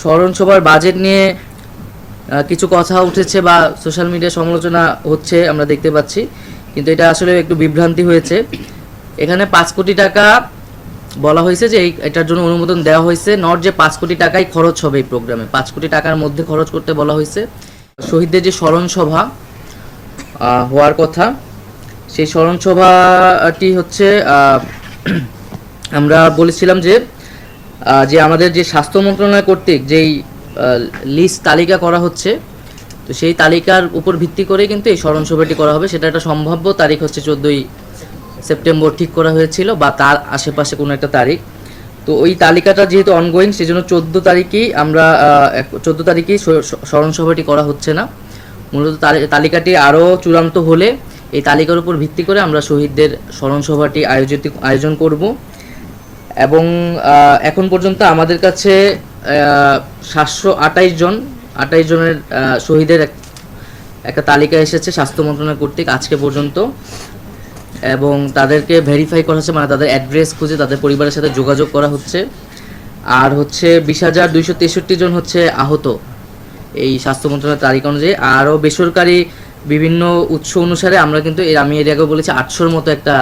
স্মরণসভার budget নিয়ে কিছু কথা উঠেছে বা সোশ্যাল মিডিয়ায় সমালোচনা হচ্ছে আমরা দেখতে পাচ্ছি, কিন্তু এটা আসলে একটু বিভ্রান্তি হয়েছে। এখানে 5 কোটি টাকা বলা হয়েছে যে এটার জন্য অনুমোদন দেওয়া হয়েছে, নট যে 5 কোটি টাকাই খরচ হবে এই প্রোগ্রামে। 5 কোটি টাকার মধ্যে খরচ করতে বলা হয়েছে। শহীদদের যে স্মরণসভা হওয়ার কথা, সেই স্মরণসভাটি হচ্ছে আমরা বলেছিলাম যে আমাদের যে স্বাস্থ্য মন্ত্রণালয় কর্তৃক যেই লিস্ট তালিকা করা হচ্ছে, তো সেই তালিকার উপর ভিত্তি করে কিন্তু এই স্মরণসভাটি করা হবে। সেটা একটা সম্ভাব্য তারিখ হচ্ছে 14ই সেপ্টেম্বর ঠিক করা হয়েছিল, বা তার আশেপাশে কোনো একটা তারিখ। তো ওই তালিকাটা যেহেতু অনগোয়িং, সেই জন্য 14 তারিখেই স্মরণসভাটি করা হচ্ছে না। মূলত তালিকাটি আরও চূড়ান্ত হলে এই তালিকার উপর ভিত্তি করে আমরা শহীদদের স্মরণসভাটি আয়োজন করব। এবং এখন পর্যন্ত আমাদের কাছে 728 জনের শহীদের একটা তালিকা এসেছে স্বাস্থ্য মন্ত্রণালয় কর্তৃক আজকে পর্যন্ত, এবং তাদেরকে ভেরিফাই করা হচ্ছে, মানে তাদের অ্যাড্রেস খুঁজে তাদের পরিবারের সাথে যোগাযোগ করা হচ্ছে। আর হচ্ছে 20,263 জন হচ্ছে আহত এই স্বাস্থ্য মন্ত্রণালয়ের তালিকা অনুযায়ী। আরও বেসরকারি বিভিন্ন উৎস অনুসারে আমরা কিন্তু আমি এর আগেও বলেছি 800-র মতো একটা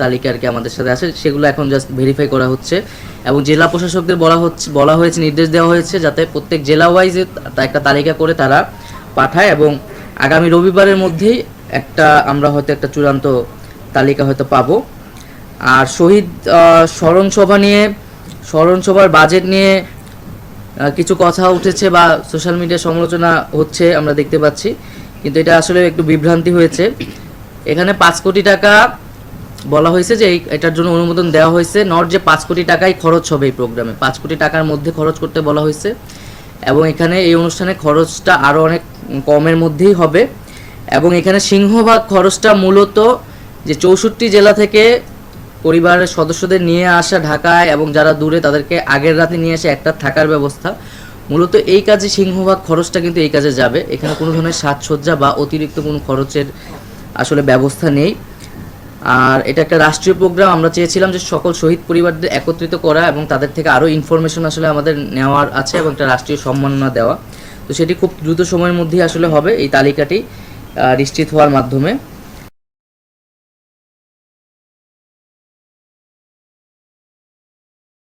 তালিকা আর কি আমাদের সাথে আছে, সেগুলো এখন জাস্ট ভেরিফাই করা হচ্ছে। এবং জেলা প্রশাসকদের বলা হয়েছে, নির্দেশ দেওয়া হয়েছে যাতে প্রত্যেক জেলা ওয়াইজে একটা তালিকা করে তারা পাঠায়, এবং আগামী রবিবারের মধ্যেই আমরা হয়তো একটা চূড়ান্ত তালিকা হয়তো পাবো। আর শহীদ স্মরণসভার বাজেট নিয়ে কিছু কথা উঠেছে বা সোশ্যাল মিডিয়ায় সমালোচনা হচ্ছে আমরা দেখতে পাচ্ছি, কিন্তু এটা আসলে একটু বিভ্রান্তি হয়েছে। এখানে 5 কোটি টাকা বলা হয়েছে যে এটার জন্য অনুমোদন দেওয়া হয়েছে, নট যে 5 কোটি টাকাই খরচ হবে এই প্রোগ্রামে। 5 কোটি টাকার মধ্যে খরচ করতে বলা হয়েছে, এবং এখানে এই অনুষ্ঠানে খরচটা আরও অনেক কমের মধ্যেই হবে। এবং এখানে সিংহভাগ খরচটা মূলত যে 64 জেলা থেকে পরিবারের সদস্যদের নিয়ে আসা ঢাকায়, এবং যারা দূরে তাদেরকে আগের রাতে নিয়ে আসে একটা থাকার ব্যবস্থা, মূলত এই কাজে সিংহভাগ খরচটা কিন্তু এই কাজে যাবে। এখানে কোনো ধরনের সাজসজ্জা বা অতিরিক্ত কোনো খরচের আসলে ব্যবস্থা নেই। আর এটা একটা রাষ্ট্রীয় প্রোগ্রাম, আমরা চেয়েছিলাম যে সকল শহীদ পরিবারদের একত্রিত করা এবং তাদের থেকে আরও ইনফরমেশন আসলে আমাদের নেওয়ার আছে, এবং একটা রাষ্ট্রীয় সম্মাননা দেওয়া। তো সেটি খুব দ্রুত সময়ের মধ্যেই আসলে হবে এই তালিকাটি নিশ্চিত হওয়ার মাধ্যমে।